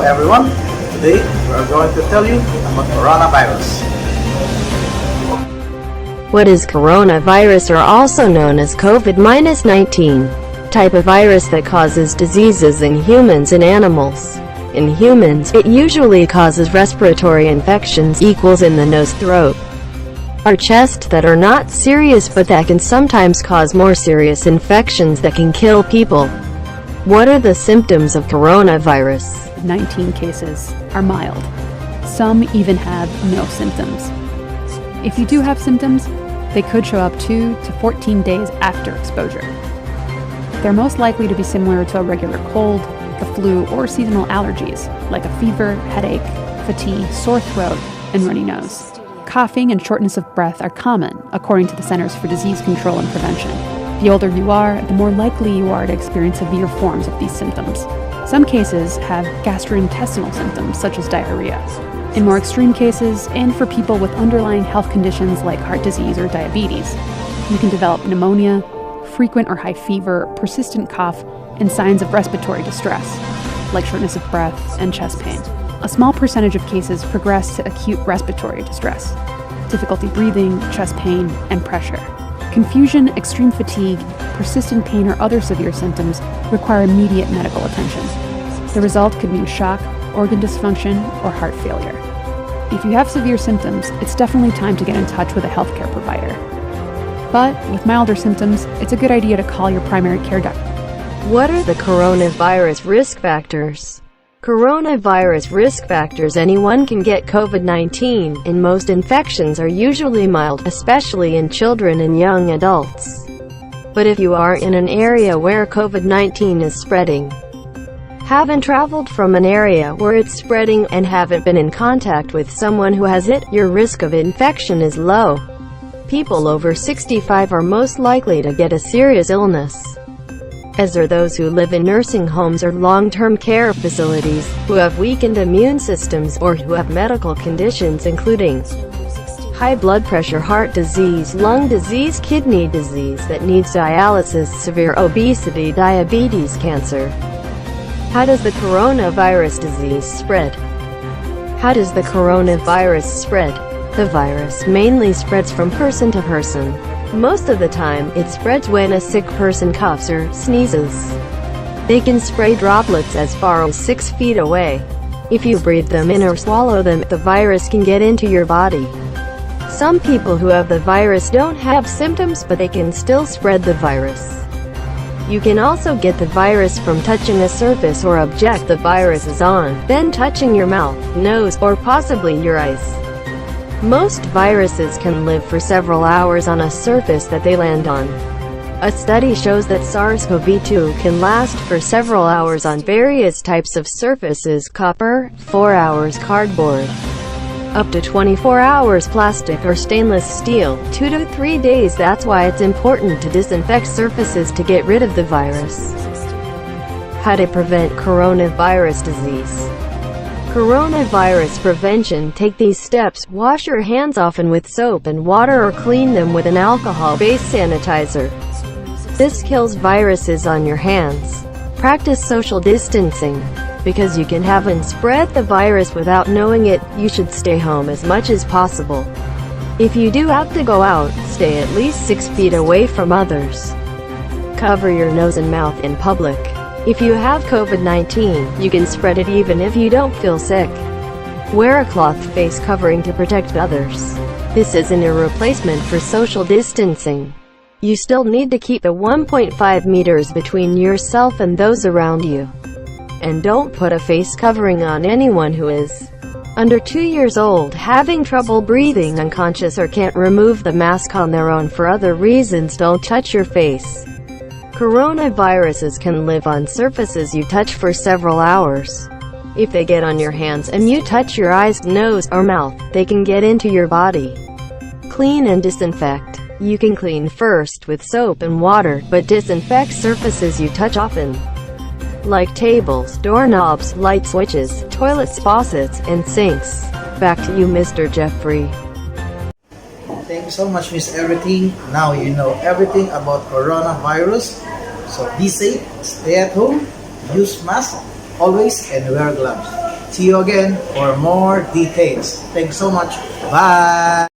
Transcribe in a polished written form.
everyone. Today we are going to tell you about coronavirus. What is coronavirus, or also known as COVID-19? Type of virus that causes diseases in humans and animals. In humans, it usually causes respiratory infections equals in the nose, throat, or chest that are not serious but that can sometimes cause more serious infections that can kill people. What are the symptoms of coronavirus? 19 cases are mild. Some even have no symptoms. If you do have symptoms, they could show up 2 to 14 days after exposure. They're most likely to be similar to a regular cold, the flu, or seasonal allergies, like a fever, headache, fatigue, sore throat, and runny nose. Coughing and shortness of breath are common, according to the Centers for Disease Control and Prevention. The older you are, the more likely you are to experience severe forms of these symptoms. Some cases have gastrointestinal symptoms, such as diarrhea. In more extreme cases, and for people with underlying health conditions like heart disease or diabetes, you can develop pneumonia, frequent or high fever, persistent cough, and signs of respiratory distress, like shortness of breath and chest pain. A small percentage of cases progress to acute respiratory distress, difficulty breathing, chest pain, and pressure. Confusion, extreme fatigue, persistent pain, or other severe symptoms require immediate medical attention. The result could mean shock, organ dysfunction, or heart failure. If you have severe symptoms, it's definitely time to get in touch with a healthcare provider. But with milder symptoms, it's a good idea to call your primary care doctor. What are the coronavirus risk factors? Coronavirus risk factors: anyone can get COVID-19, and most infections are usually mild, especially in children and young adults. But if you are in an area where COVID-19 is spreading, haven't traveled from an area where it's spreading, and haven't been in contact with someone who has it, your risk of infection is low. People over 65 are most likely to get a serious illness, as are those who live in nursing homes or long-term care facilities, who have weakened immune systems, or who have medical conditions including high blood pressure, heart disease, lung disease, kidney disease that needs dialysis, severe obesity, diabetes, cancer. How does the coronavirus disease spread? How does the coronavirus spread? The virus mainly spreads from person to person. Most of the time, it spreads when a sick person coughs or sneezes. They can spray droplets as far as 6 feet away. If you breathe them in or swallow them, the virus can get into your body. Some people who have the virus don't have symptoms, but they can still spread the virus. You can also get the virus from touching a surface or object the virus is on, then touching your mouth, nose, or possibly your eyes. Most viruses can live for several hours on a surface that they land on. A study shows that SARS-CoV-2 can last for several hours on various types of surfaces: copper, 4 hours cardboard, up to 24 hours plastic or stainless steel, 2 to 3 days. That's why it's important to disinfect surfaces to get rid of the virus. How to prevent coronavirus disease. Coronavirus prevention: take these steps. Wash your hands often with soap and water, or clean them with an alcohol-based sanitizer. This kills viruses on your hands. Practice social distancing. Because you can have and spread the virus without knowing it, you should stay home as much as possible. If you do have to go out, stay at least 6 feet away from others. Cover your nose and mouth in public. If you have COVID-19, you can spread it even if you don't feel sick. Wear a cloth face covering to protect others. This isn't a replacement for social distancing. You still need to keep the 1.5 meters between yourself and those around you. And don't put a face covering on anyone who is under 2 years old, having trouble breathing, unconscious, or can't remove the mask on their own for other reasons. Don't touch your face. Coronaviruses can live on surfaces you touch for several hours. If they get on your hands and you touch your eyes, nose, or mouth, they can get into your body. Clean and disinfect. You can clean first with soap and water, but disinfect surfaces you touch often, like tables, doorknobs, light switches, toilets, faucets, and sinks. Back to you, Mr. Jeffrey. Thank you so much, Miss Everything. Now you know everything about coronavirus. So be safe, stay at home, use mask always, and wear gloves. See you again for more details. Thanks so much. Bye!